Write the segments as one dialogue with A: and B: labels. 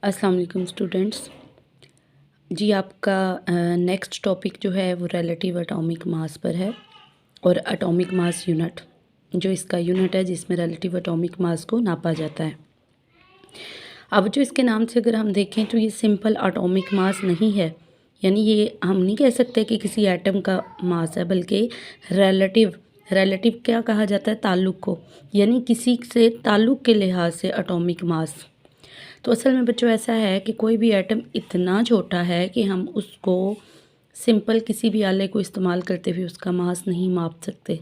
A: अस्सलाम वालेकुम स्टूडेंट्स। जी आपका नेक्स्ट टॉपिक जो है वो रिलेटिव एटॉमिक मास पर है और एटॉमिक मास यूनिट जो इसका यूनिट है जिसमें रिलेटिव एटॉमिक मास को नापा जाता है। अब जो इसके नाम से अगर हम देखें तो ये सिंपल एटॉमिक मास नहीं है, यानी ये हम नहीं कह सकते कि किसी एटम का मास है, बल्कि रिलेटिव रिलेटिव क्या कहा जाता है, ताल्लुक़ को, यानी किसी से ताल्लुक़ के लिहाज से एटॉमिक मास। तो असल में बच्चों ऐसा है कि कोई भी एटम इतना छोटा है कि हम उसको सिंपल किसी भी आले को इस्तेमाल करते हुए उसका मास नहीं माप सकते।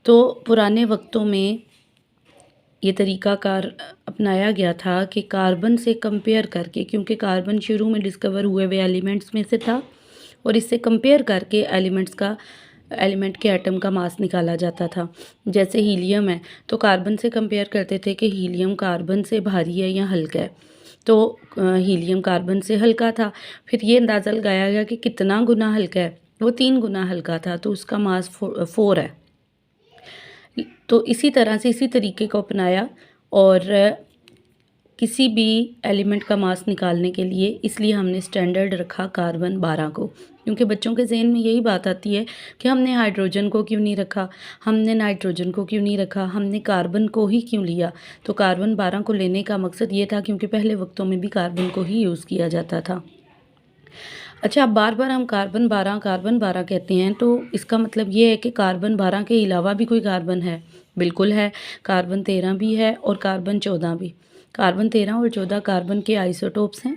A: तो पुराने वक्तों में ये तरीक़ाकार अपनाया गया था कि कार्बन से कंपेयर करके, क्योंकि कार्बन शुरू में डिस्कवर हुए हुए एलिमेंट्स में से था और इससे कंपेयर करके एलिमेंट के एटम का मास निकाला जाता था। जैसे हीलियम है तो कार्बन से कंपेयर करते थे कि हीलियम कार्बन से भारी है या हल्का है, तो हीलियम कार्बन से हल्का था। फिर ये अंदाज़ा लगाया गया कि कितना गुना हल्का है, वो 3 गुना हल्का था, तो उसका मास 4 है। तो इसी तरह से इसी तरीके को अपनाया और किसी भी एलिमेंट का मास निकालने के लिए इसलिए हमने स्टैंडर्ड रखा कार्बन 12 को, क्योंकि बच्चों के जहन में यही बात आती है कि हमने हाइड्रोजन को क्यों नहीं रखा, हमने नाइट्रोजन को क्यों नहीं रखा, हमने कार्बन को ही क्यों लिया। तो कार्बन 12 को लेने का मकसद ये था क्योंकि पहले वक्तों में भी कार्बन को ही यूज़ किया जाता था। अच्छा, अब बार बार हम कार्बन 12 कहते हैं, तो इसका मतलब ये है कि कार्बन 12 के अलावा भी कोई कार्बन है? बिल्कुल है, कार्बन 13 भी है और कार्बन 14 भी। कार्बन 13 और 14 कार्बन के आइसोटोप्स हैं।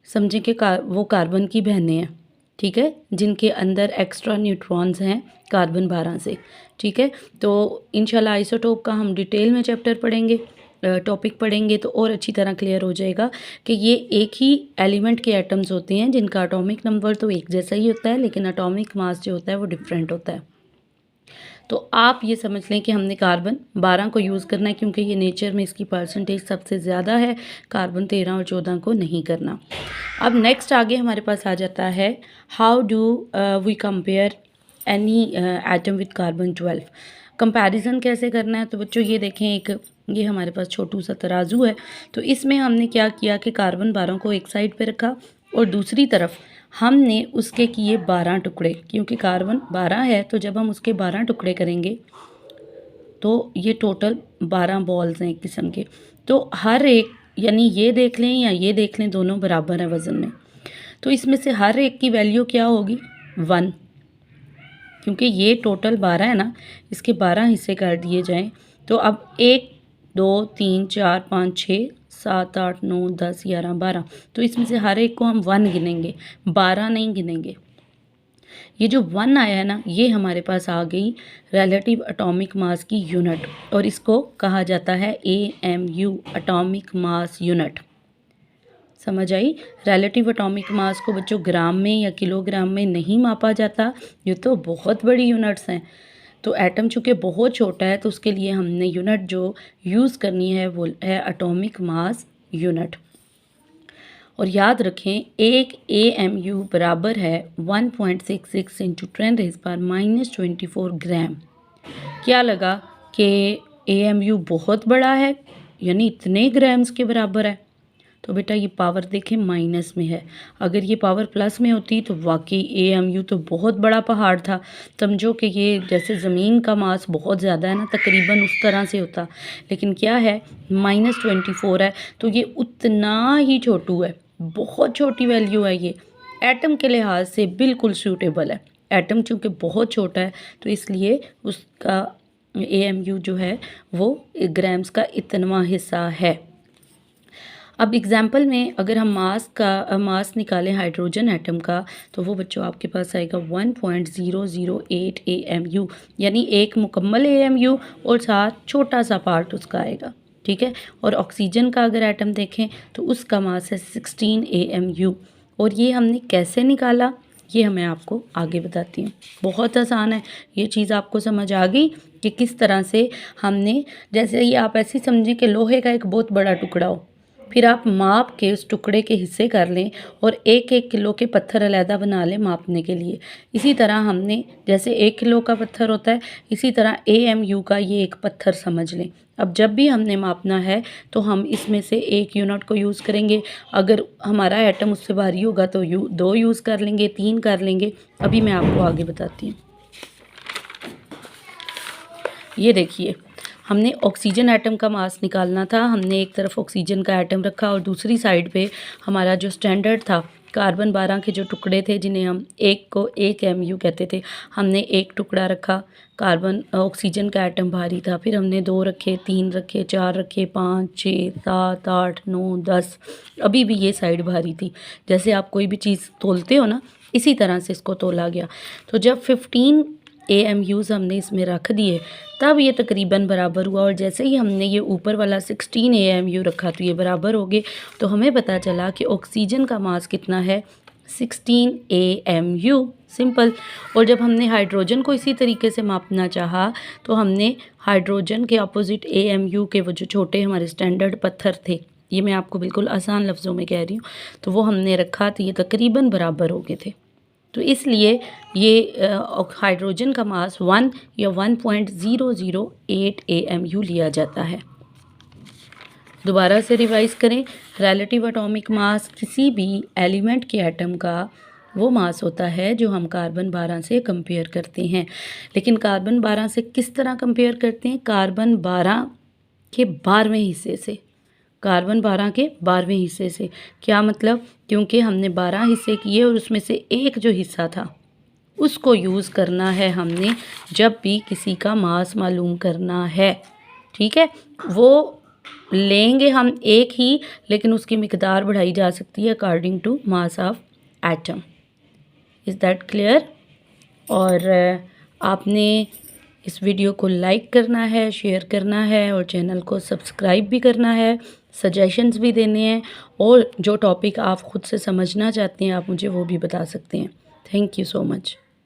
A: समझें कि वो कार्बन की बहनें हैं, ठीक है, जिनके अंदर एक्स्ट्रा न्यूट्रॉन्स हैं कार्बन 12 से, ठीक है। तो इंशाल्लाह आइसोटोप का हम डिटेल में चैप्टर पढ़ेंगे, टॉपिक पढ़ेंगे तो और अच्छी तरह क्लियर हो जाएगा कि ये एक ही एलिमेंट के एटम्स होते हैं जिनका एटॉमिक नंबर तो एक जैसा ही होता है, लेकिन एटॉमिक मास जो होता है वो डिफरेंट होता है। तो आप ये समझ लें कि हमने कार्बन 12 को यूज़ करना है क्योंकि ये नेचर में इसकी परसेंटेज सबसे ज़्यादा है, कार्बन 13 और 14 को नहीं करना। अब नेक्स्ट आगे हमारे पास आ जाता है how do we compare any atom with carbon 12। Comparison कैसे करना है? तो बच्चों ये देखें, ये हमारे पास छोटू सा तराजू है, तो इसमें हमने क्या किया कि कार्बन 12 को एक साइड पे रखा और दूसरी तरफ हमने उसके किए 12 टुकड़े, क्योंकि कार्बन 12 है तो जब हम उसके 12 टुकड़े करेंगे तो ये टोटल 12 बॉल्स हैं एक किस्म के। तो हर एक, यानी ये देख लें या ये देख लें, दोनों बराबर है वज़न में, तो इसमें से हर एक की वैल्यू क्या होगी? 1, क्योंकि ये टोटल 12 है ना, इसके 12 हिस्से कर दिए जाएं तो अब 1 2 3 4 5 6 7 8 9 10 11 12, तो इसमें से हर एक को हम 1 गिनेंगे, 12 नहीं गिनेंगे। ये जो 1 आया है ना, ये हमारे पास आ गई रिलेटिव एटॉमिक मास की यूनिट और इसको कहा जाता है AMU, एटॉमिक मास यूनिट। समझ आई? रिलेटिव एटॉमिक मास को बच्चों ग्राम में या किलोग्राम में नहीं मापा जाता, ये तो बहुत बड़ी यूनिट्स हैं। तो एटम चूँकि बहुत छोटा है तो उसके लिए हमने यूनिट जो यूज़ करनी है वो है एटॉमिक मास यूनिट। और याद रखें, एक AMU बराबर है 1.66 इंटू 10⁻⁻24 ग्राम। क्या लगा कि AMU बहुत बड़ा है, यानी इतने ग्राम्स के बराबर है? तो बेटा ये पावर देखें माइनस में है, अगर ये पावर प्लस में होती तो वाकई AMU तो बहुत बड़ा पहाड़ था। समझो कि ये जैसे ज़मीन का मास बहुत ज़्यादा है ना, तकरीबन उस तरह से होता, लेकिन क्या है -24 है, तो ये उतना ही छोटू है, बहुत छोटी वैल्यू है। ये एटम के लिहाज से बिल्कुल सूटेबल है। एटम चूँकि बहुत छोटा है तो इसलिए उसका AMU जो है वो ग्राम्स का इतना हिस्सा है। अब एग्जाम्पल में अगर हम मास निकालें हाइड्रोजन एटम का, तो वो बच्चों आपके पास आएगा 1.008 AMU, यानी एक मुकम्मल AMU और साथ छोटा सा पार्ट उसका आएगा, ठीक है। और ऑक्सीजन का अगर एटम देखें तो उसका मास है 16 AMU। और ये हमने कैसे निकाला ये मैं आपको आगे बताती हूँ। बहुत आसान है, ये चीज़ आपको समझ आ गई कि किस तरह से हमने, जैसे ये आप ऐसे समझें कि लोहे का एक बहुत बड़ा टुकड़ा हो, फिर आप माप के उस टुकड़े के हिस्से कर लें और 1-1 किलो के पत्थर अलहदा बना लें मापने के लिए। इसी तरह हमने, जैसे 1 किलो का पत्थर होता है, इसी तरह AMU का ये एक पत्थर समझ लें। अब जब भी हमने मापना है तो हम इसमें से एक यूनिट को यूज़ करेंगे। अगर हमारा एटम उससे भारी होगा तो 2 यूज़ कर लेंगे, 3 कर लेंगे। अभी मैं आपको आगे बताती हूँ। ये देखिए, हमने ऑक्सीजन एटम का मास निकालना था। हमने एक तरफ ऑक्सीजन का एटम रखा और दूसरी साइड पे हमारा जो स्टैंडर्ड था, कार्बन 12 के जो टुकड़े थे जिन्हें हम एक को 1 MU कहते थे, हमने एक टुकड़ा रखा। ऑक्सीजन का एटम भारी था, फिर हमने 2 रखे, 3 रखे, 4 रखे, 5, 6, 7, 8, 9, 10। अभी भी ये साइड भारी थी। जैसे आप कोई भी चीज़ तोलते हो ना, इसी तरह से इसको तोला गया। तो जब 15 AMUs हमने इसमें रख दिए तब ये तकरीबन बराबर हुआ, और जैसे ही हमने ये ऊपर वाला 16 AMU रखा तो ये बराबर हो गए। तो हमें पता चला कि ऑक्सीजन का मास कितना है, 16 AMU, सिंपल। और जब हमने हाइड्रोजन को इसी तरीके से मापना चाहा तो हमने हाइड्रोजन के अपोजिट AMU के वो जो छोटे हमारे स्टैंडर्ड पत्थर थे, ये मैं आपको बिल्कुल आसान लफ्ज़ों में कह रही हूँ, तो वो हमने रखा तो ये तकरीबन बराबर हो गए थे। तो इसलिए ये हाइड्रोजन का मास 1 या 1.008 AMU लिया जाता है। दोबारा से रिवाइज़ करें, रिलेटिव एटॉमिक मास किसी भी एलिमेंट के एटम का वो मास होता है जो हम कार्बन 12 से कंपेयर करते हैं। लेकिन कार्बन 12 से किस तरह कंपेयर करते हैं? कार्बन 12 के 12वें हिस्से से। कार्बन 12 के 12वें हिस्से से क्या मतलब? क्योंकि हमने 12 हिस्से किए और उसमें से एक जो हिस्सा था उसको यूज़ करना है हमने जब भी किसी का मास मालूम करना है। ठीक है, वो लेंगे हम एक ही, लेकिन उसकी मिकदार बढ़ाई जा सकती है according to mass of atom. Is that clear? और आपने इस वीडियो को लाइक करना है, शेयर करना है और चैनल को सब्सक्राइब भी करना है, सजेशंस भी देने हैं, और जो टॉपिक आप ख़ुद से समझना चाहते हैं आप मुझे वो भी बता सकते हैं। Thank you so much.